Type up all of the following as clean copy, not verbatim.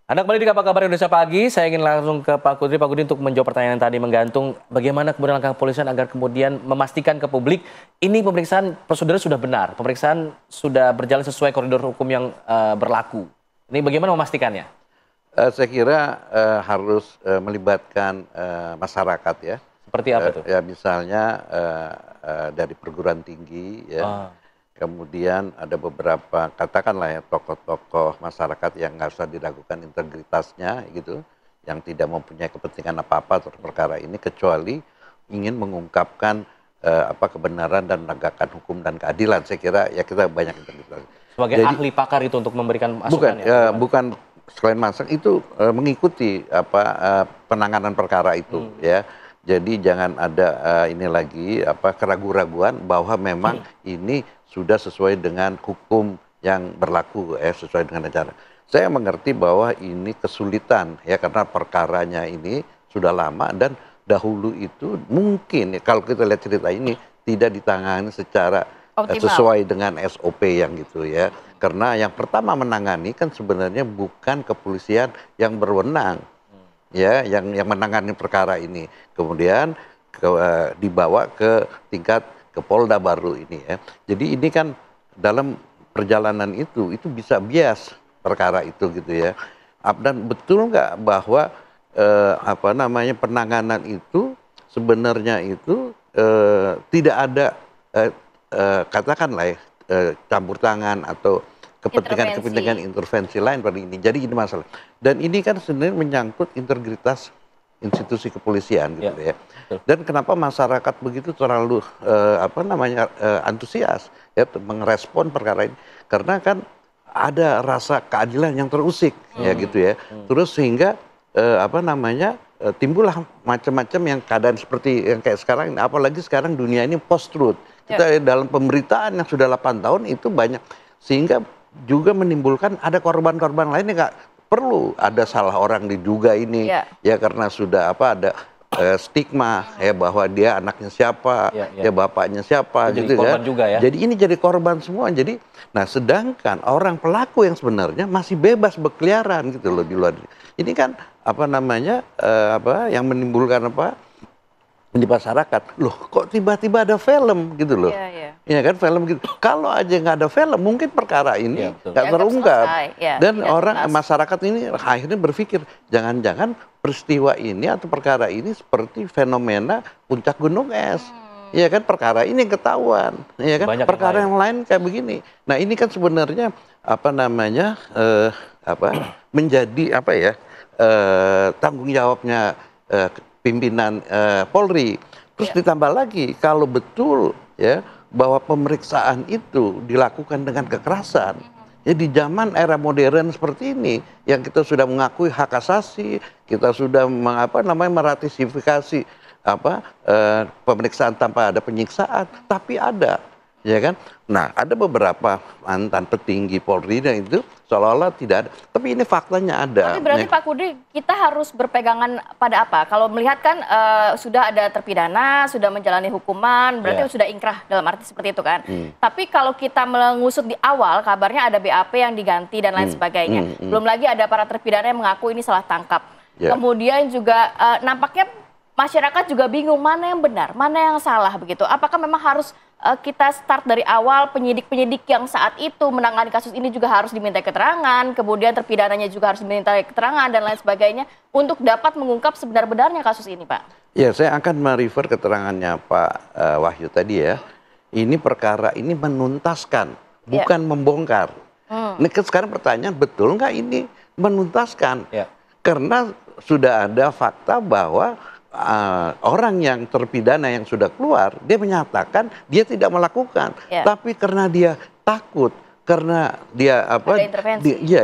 Anda kembali di Kabar Indonesia Pagi. Saya ingin langsung ke Pak Kudri. Pak Kudri, untuk menjawab pertanyaan yang tadi menggantung, bagaimana kemudian langkah kepolisian agar kemudian memastikan ke publik ini pemeriksaan prosedurnya sudah benar, pemeriksaan sudah berjalan sesuai koridor hukum yang berlaku. Ini bagaimana memastikannya? Saya kira harus melibatkan masyarakat ya. Seperti apa tuh? Ya misalnya dari perguruan tinggi ya. Kemudian ada beberapa katakanlah ya tokoh-tokoh masyarakat yang nggak usah diragukan integritasnya gitu, yang tidak mempunyai kepentingan apa-apa terhadap perkara ini kecuali ingin mengungkapkan kebenaran dan menegakkan hukum dan keadilan. Saya kira ya kita banyak integritas. Sebagai ahli pakar itu untuk memberikan masukan bukan selain masak itu mengikuti penanganan perkara itu ya. Jadi jangan ada ini lagi keraguan-raguan bahwa memang ini sudah sesuai dengan hukum yang berlaku sesuai dengan negara. Saya mengerti bahwa ini kesulitan ya karena perkaranya ini sudah lama dan dahulu itu mungkin kalau kita lihat cerita ini tidak ditangani secara sesuai dengan SOP yang gitu ya. Karena yang pertama menangani kan sebenarnya bukan kepolisian yang berwenang ya, yang menangani perkara ini. Kemudian dibawa ke tingkat ke Polda baru ini ya. Jadi ini kan dalam perjalanan itu bisa bias perkara itu gitu ya. Dan betul nggak bahwa penanganan itu sebenarnya itu tidak ada katakanlah ya, campur tangan atau kepentingan intervensi lain pada ini. Jadi ini masalah. Dan ini kan sebenarnya menyangkut integritas institusi kepolisian gitu ya. Dan kenapa masyarakat begitu terlalu antusias ya merespon perkara ini? Karena kan ada rasa keadilan yang terusik ya gitu ya. Terus sehingga timbullah macam-macam yang keadaan seperti yang kayak sekarang, apalagi sekarang dunia ini post truth. Kita dalam pemberitaan yang sudah 8 tahun itu banyak, sehingga juga menimbulkan ada korban-korban lain yang nggak perlu ada salah orang diduga ini ya karena sudah ada stigma ya bahwa dia anaknya siapa ya bapaknya siapa jadi gitu korban juga ya. Jadi ini jadi korban semua. Jadi nah sedangkan orang pelaku yang sebenarnya masih bebas berkeliaran gitu loh di luar. Ini kan yang menimbulkan di masyarakat, loh kok tiba-tiba ada film gitu loh. Iya kan, film gitu. Kalau aja nggak ada film, mungkin perkara ini nggak terungkap. Dan masyarakat ini akhirnya berpikir, jangan-jangan peristiwa ini atau perkara ini seperti fenomena puncak gunung es. Iya kan, perkara ini ketahuan. Iya kan, perkara yang lain kayak begini. Nah ini kan sebenarnya menjadi tanggung jawabnya pimpinan Polri. Terus ditambah lagi kalau betul ya bahwa pemeriksaan itu dilakukan dengan kekerasan. Ya di zaman era modern seperti ini yang kita sudah mengakui hak asasi, kita sudah meratifikasi pemeriksaan tanpa ada penyiksaan, tapi ada ya kan. Nah, ada beberapa mantan petinggi Polri dan itu seolah-olah tidak ada. Tapi ini faktanya ada. Tapi berarti Pak Kudri, kita harus berpegangan pada apa? Kalau melihat kan sudah ada terpidana, sudah menjalani hukuman, berarti sudah ingkrah dalam arti seperti itu kan. Tapi kalau kita mengusut di awal, kabarnya ada BAP yang diganti dan lain sebagainya. Belum lagi ada para terpidana yang mengaku ini salah tangkap. Kemudian juga nampaknya masyarakat juga bingung mana yang benar, mana yang salah begitu. Apakah memang harus kita start dari awal, penyidik-penyidik yang saat itu menangani kasus ini juga harus diminta keterangan, kemudian terpidananya juga harus diminta keterangan dan lain sebagainya untuk dapat mengungkap sebenar-benarnya kasus ini, Pak? Ya, saya akan merefer keterangannya Pak Wahyu tadi ya. Ini perkara ini menuntaskan, bukan membongkar. Ini sekarang pertanyaan, betul nggak ini menuntaskan? Karena sudah ada fakta bahwa orang yang terpidana yang sudah keluar, dia menyatakan dia tidak melakukan, tapi karena dia takut, karena dia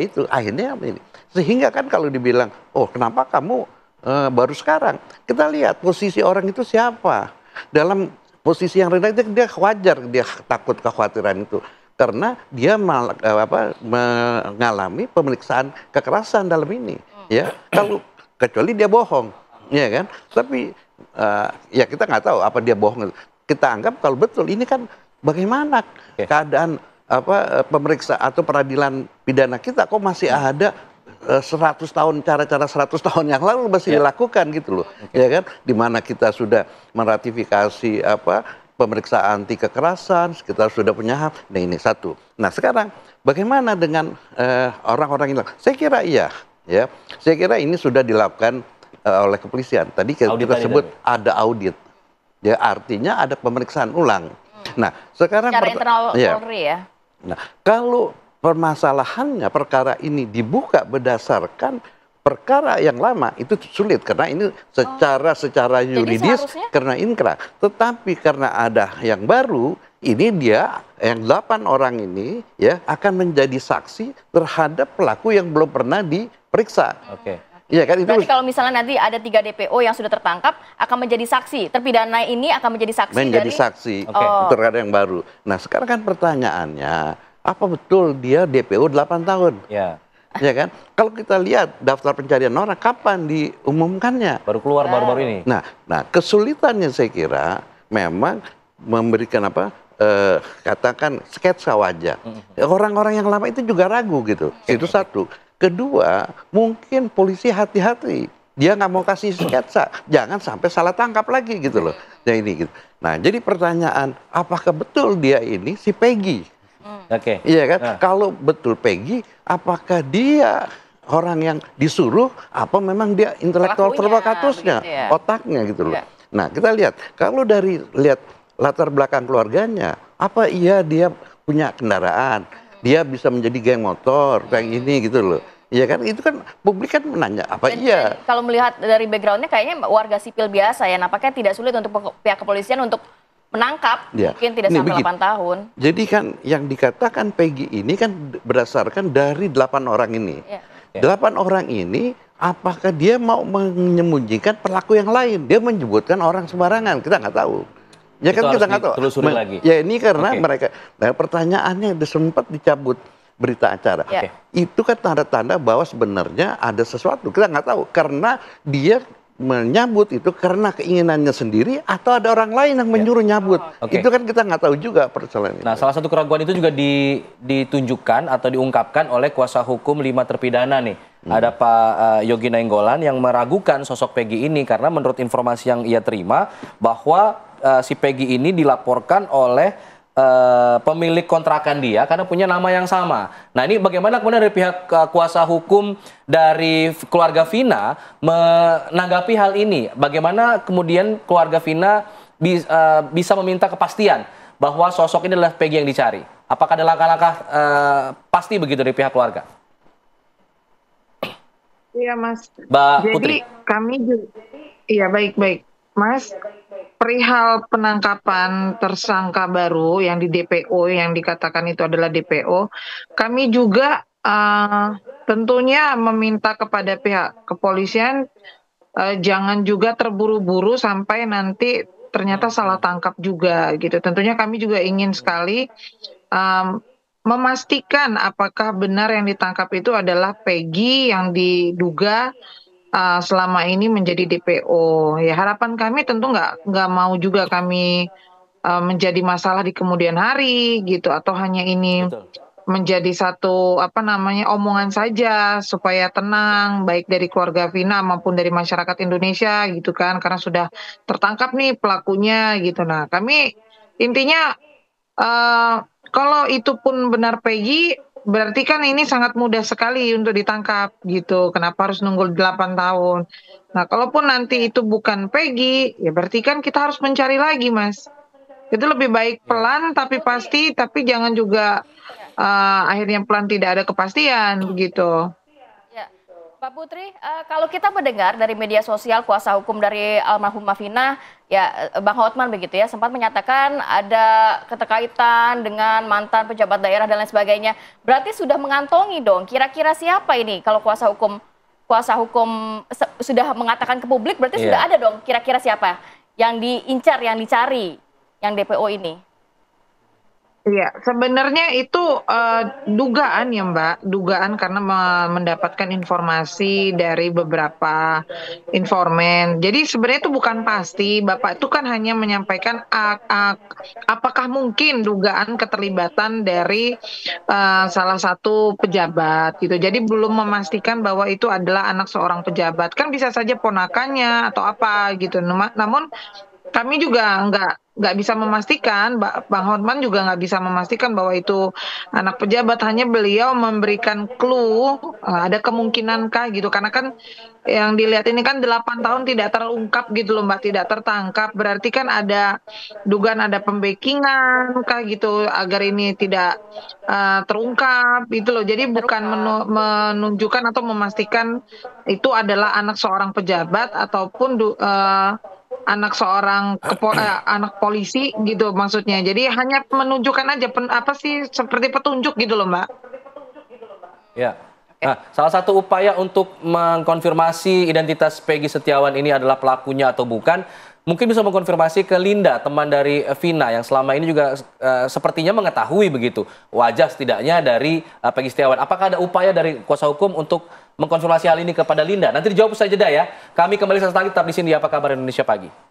itu akhirnya ini. Sehingga kan kalau dibilang, oh kenapa kamu baru sekarang? Kita lihat posisi orang itu siapa. Dalam posisi yang rendah dia wajar, dia takut kekhawatiran itu. Karena dia mengalami pemeriksaan kekerasan dalam ini. Ya, kalau kecuali dia bohong. Ya kan, tapi ya kita nggak tahu apa dia bohong. Kita anggap kalau betul ini kan bagaimana keadaan pemeriksa atau peradilan pidana kita kok masih ada 100 tahun, cara-cara 100 tahun yang lalu masih dilakukan gitu loh. Ya kan? Di mana kita sudah meratifikasi pemeriksaan anti kekerasan, kita sudah punya HAM. Nah ini satu. Nah sekarang bagaimana dengan orang-orang ini? Saya kira iya, ya. Saya kira ini sudah dilakukan oleh kepolisian. Tadi kita sebut ada audit, ya artinya ada pemeriksaan ulang. Nah sekarang secara internal Polri ya. Nah kalau permasalahannya perkara ini dibuka berdasarkan perkara yang lama itu sulit karena ini secara yuridis karena inkrah. Tetapi karena ada yang baru, ini dia yang 8 orang ini ya akan menjadi saksi terhadap pelaku yang belum pernah diperiksa. Oke. Iya kan itu. Berarti kalau misalnya nanti ada 3 DPO yang sudah tertangkap akan menjadi saksi, terpidana ini akan menjadi saksi saksi terhadap yang baru. Nah, sekarang kan pertanyaannya, apa betul dia DPO 8 tahun? Ya. Ya kan? Kalau kita lihat daftar pencarian orang kapan diumumkannya? Baru keluar baru-baru ini. Nah, kesulitannya saya kira memang memberikan katakan sketsa wajah. Orang-orang yang lama itu juga ragu gitu. Itu satu. Kedua, mungkin polisi hati-hati. Dia nggak mau kasih sketsa, jangan sampai salah tangkap lagi gitu loh. Ya ini gitu. Nah, jadi pertanyaan, apakah betul dia ini si Peggy? Oke. Iya kan? Kalau betul Peggy, apakah dia orang yang disuruh, apa memang dia intelektual provokatusnya, otaknya gitu loh. Nah, kita lihat, kalau dari lihat latar belakang keluarganya, apa iya dia punya kendaraan, dia bisa menjadi geng motor kayak ini gitu loh. Iya kan, itu kan publik kan menanya apa iya. Kalau melihat dari backgroundnya kayaknya warga sipil biasa ya, nampaknya tidak sulit untuk pihak kepolisian untuk menangkap, mungkin tidak sampai 8 tahun. Jadi kan yang dikatakan Peggy ini kan berdasarkan dari 8 orang ini. 8 orang ini apakah dia mau menyembunyikan pelaku yang lain? Dia menyebutkan orang sembarangan, kita nggak tahu. Ya kan kita nggak tahu. Lagi. Ya ini karena mereka, nah pertanyaannya sempat dicabut berita acara. Itu kan tanda-tanda bahwa sebenarnya ada sesuatu. Kita nggak tahu karena dia menyambut itu karena keinginannya sendiri atau ada orang lain yang menyuruh nyabut. Itu kan kita nggak tahu juga persoalan itu. Nah, salah satu keraguan itu juga ditunjukkan atau diungkapkan oleh kuasa hukum 5 terpidana nih. Ada Pak Yogi Nainggolan yang meragukan sosok Peggy ini karena menurut informasi yang ia terima bahwa si Peggy ini dilaporkan oleh pemilik kontrakan dia karena punya nama yang sama. Nah ini bagaimana kemudian dari pihak kuasa hukum dari keluarga Vina menanggapi hal ini? Bagaimana kemudian keluarga Vina bisa meminta kepastian bahwa sosok ini adalah Peggy yang dicari? Apakah ada langkah-langkah pasti begitu dari pihak keluarga? Iya Mas. Mbak Jadi Putri. Kami juga, iya baik-baik Mas. Perihal penangkapan tersangka baru yang di DPO, yang dikatakan itu adalah DPO, kami juga tentunya meminta kepada pihak kepolisian jangan juga terburu-buru sampai nanti ternyata salah tangkap juga gitu. Tentunya kami juga ingin sekali memastikan apakah benar yang ditangkap itu adalah Peggy yang diduga selama ini menjadi DPO. Ya harapan kami tentu nggak mau juga kami menjadi masalah di kemudian hari gitu, atau hanya ini menjadi satu omongan saja supaya tenang baik dari keluarga Vina maupun dari masyarakat Indonesia gitu kan, karena sudah tertangkap nih pelakunya gitu. Nah kami intinya kalau itu pun benar Peggy, berarti kan ini sangat mudah sekali untuk ditangkap gitu. Kenapa harus nunggu 8 tahun? Nah, kalaupun nanti itu bukan Peggy, ya berarti kan kita harus mencari lagi, Mas. Itu lebih baik pelan tapi pasti, tapi jangan juga akhirnya pelan tidak ada kepastian begitu. Ya, Pak Putri, kalau kita mendengar dari media sosial kuasa hukum dari almarhumah Vina, ya Bang Hotman begitu ya, sempat menyatakan ada keterkaitan dengan mantan pejabat daerah dan lain sebagainya. Berarti sudah mengantongi dong, kira-kira siapa ini kalau kuasa hukum sudah mengatakan ke publik, berarti sudah ada dong kira-kira siapa yang diincar, yang dicari, yang DPO ini? Iya, sebenarnya itu dugaan ya Mbak, dugaan karena mendapatkan informasi dari beberapa informan. Jadi sebenarnya itu bukan pasti, Bapak itu kan hanya menyampaikan apakah mungkin dugaan keterlibatan dari salah satu pejabat gitu. Jadi belum memastikan bahwa itu adalah anak seorang pejabat. Kan bisa saja ponakannya atau apa gitu. Namun kami juga nggak bisa memastikan, Bang Hotman juga nggak bisa memastikan bahwa itu anak pejabat. Hanya beliau memberikan clue, ada kemungkinankah gitu. Karena kan yang dilihat ini kan 8 tahun tidak terungkap gitu loh Mbak, tidak tertangkap. Berarti kan ada dugaan ada pembekingan kah gitu agar ini tidak terungkap gitu loh. Jadi bukan menunjukkan atau memastikan itu adalah anak seorang pejabat ataupun anak seorang anak polisi gitu maksudnya. Jadi hanya menunjukkan aja apa sih seperti petunjuk gitu loh Mbak. Ya. Nah, salah satu upaya untuk mengkonfirmasi identitas Peggy Setiawan ini adalah pelakunya atau bukan, mungkin bisa mengkonfirmasi ke Linda, teman dari Vina yang selama ini juga sepertinya mengetahui begitu wajah setidaknya dari Peggy Setiawan. Apakah ada upaya dari kuasa hukum untuk mengkonfirmasi hal ini kepada Linda? Nanti dijawab usai jeda ya. Kami kembali sesaat lagi tetap di sini di Apa Kabar Indonesia Pagi.